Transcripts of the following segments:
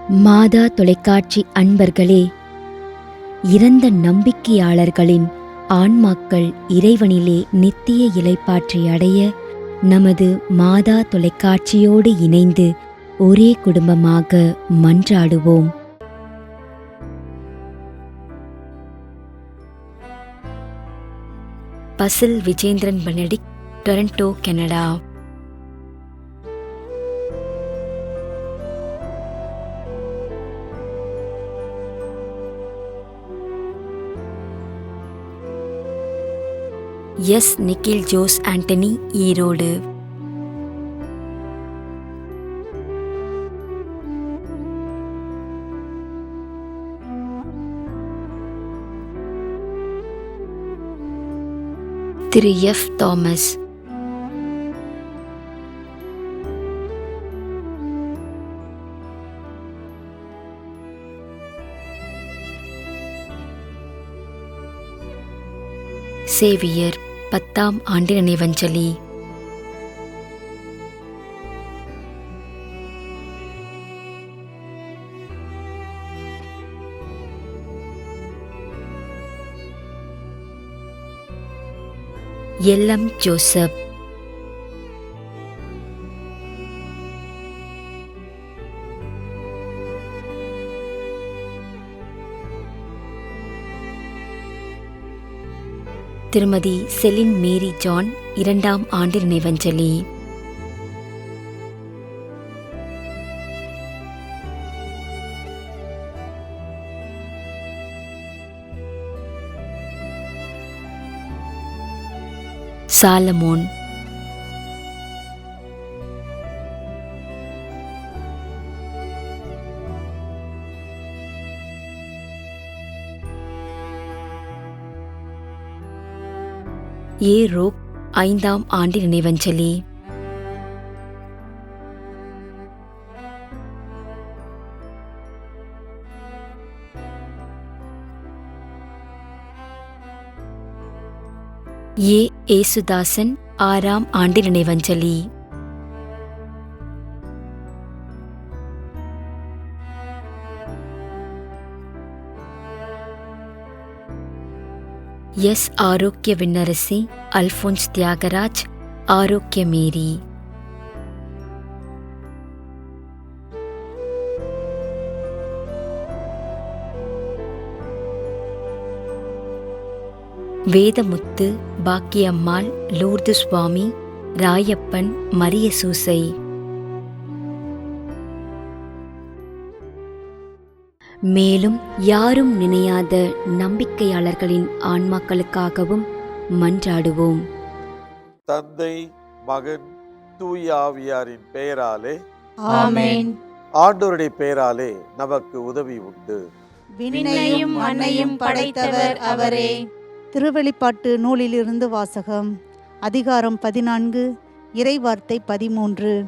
மாதா தொலைக்காட்சி அன்பர்களே, இறந்த நம்பிக்கையாளர்களின் ஆன்மாக்கள் இறைவனிலே நித்திய இளைப்பாற்றி அடைய நமது மாதா தொலைக்காட்சியோடு இணைந்து ஒரே குடும்பமாக மன்றாடுவோம். Basil Vijendran Benedict, Toronto, Canada. S. Nikhil Jose Antony, Erode. Thiru F. Thomas. Xavier 10ஆம் ஆண்டு நினைவஞ்சலி. எல். எம். ஜோசப். திருமதி செலின் மேரி ஜான், 2ஆம் ஆண்டு நினைவஞ்சலி. சாலமோன். ஏ. ரோக், 5ஆம் ஆண்டு நினைவஞ்சலி. ஏ. ஏசுதாசன், 6ஆம் ஆண்டு நினைவஞ்சலி. எஸ். ஆரோக்கிய விண்ணரசி, அல்போன்ஸ் தியாகராஜ், ஆரோக்கிய மேரி. வேதமுத்து, பாக்கியம்மாள், லூர்து சுவாமி, ராயப்பன், மரிய சூசை. மேலும் யாரும் நினையாத நம்பிக்கையாளர்களின் ஆன்மாக்களுக்காகவும் மன்றாடுவோம். தந்தை, மகன், தூய ஆவியாரின் பெயராலே ஆமென். ஆண்டவருடைய பெயராலே நமக்கு உதவி உண்டு. விண்ணையும் மண்ணையும் படைத்தவர் அவரே. திருவெளிப்பாட்டு நூலிலிருந்து வாசகம். அதிகாரம் 14, இறைவார்த்தை 13.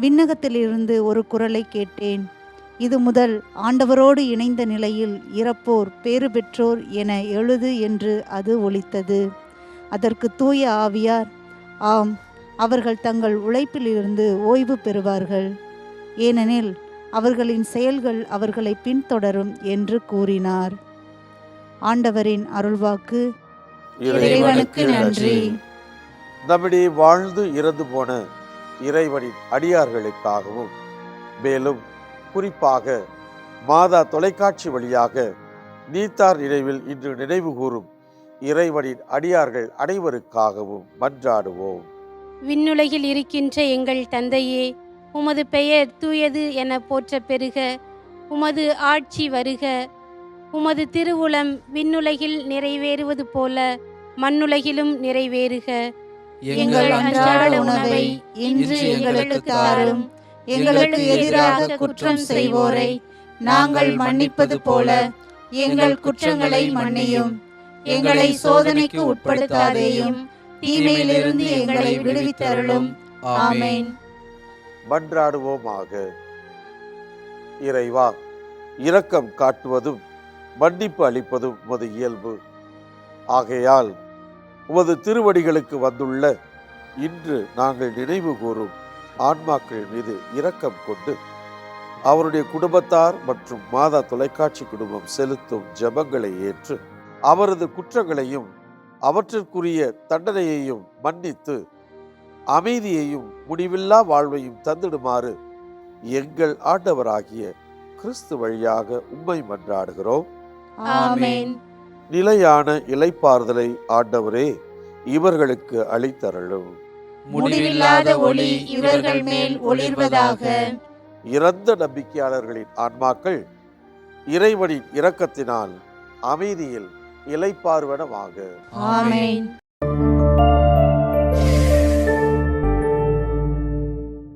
விண்ணகத்திலிருந்து ஒரு குரலை கேட்டேன். இது முதல் ஆண்டவரோடு இணைந்த நிலையில் இறப்போர் பேறு பெற்றோர் என எழுது என்று அது ஒலித்தது. அதற்கு தூய ஆவியார், ஆம், அவர்கள் தங்கள் உழைப்பிலிருந்து ஓய்வு பெறுவார்கள், ஏனெனில் அவர்களின் செயல்கள் அவர்களை பின்தொடரும் என்று கூறினார். ஆண்டவரின் அருள்வாக்கு. இறைவனுக்கு நன்றி. நம்மிடையே வாழ்ந்து இறந்து போன இறைவனின் அடியார்களுக்காகவும், மேலும் குறிப்பாக மாதா தொலைக்காட்சி வழியாக நீத்தார் நினைவில் இன்று நினைவு கூறும் இறைவனின் அடியார்கள் அனைவருக்காகவும் மன்றாடுவோம். விண்ணுலகில் இருக்கின்ற எங்கள் தந்தையே, உமது பெயர் தூயது என போற்ற பெறுக. உமது ஆட்சி வருக. உமது திருவுளம் விண்ணுலகில் நிறைவேறுவது போல மண்ணுலகிலும் நிறைவேறுக. எங்கள் அன்றாட உணவை இன்று எங்களுக்கு தாரும். எங்களுக்கு எதிராக குற்றம் செய்வோரை நாங்கள் மன்னிப்பது போல எங்கள் குற்றங்களை மன்னியும். எங்களை சோதனைக்கு உட்படுத்தாதேயும், தீமையிலிருந்து எங்களை விடுவித்தருளும். ஆமென். மன்றாடுவோமாக. இறைவா, இரக்கம் காட்டுவதும் மன்னிப்பு அளிப்பதும் உமது இயல்பு. ஆகையால் உமது திருவடிகளுக்கு வந்துள்ள இன்று நாங்கள் நினைவு கூறும் ஆன்மாக்கள் மீது இரக்கம் கொண்டு அவருடைய குடும்பத்தார் மற்றும் மாதா தொலைக்காட்சி குடும்பம் செலுத்தும் ஜெபங்களை ஏற்று அவரது குற்றங்களையும் அவற்றிற்குரிய தண்டனையையும் மன்னித்து அமைதியையும் முடிவில்லா வாழ்வையும் தந்திடுமாறு எங்கள் ஆண்டவராகிய கிறிஸ்து வழியாக உம்மை மன்றாடுகிறோம். ஆமென். நிலையான இளைப்பாறுதலை ஆண்டவரே இவர்களுக்கு அளித்தருளும். முடிவில்லாத ஒளி இவர்கள் மேல் ஒளிர்வதாக. இறந்த நம்பிக்கையாளர்களின் ஆன்மாக்கள் இறைவனின் இரக்கத்தினால் அமைதியில் இளைப்பாறுவனவாக. ஆமென்.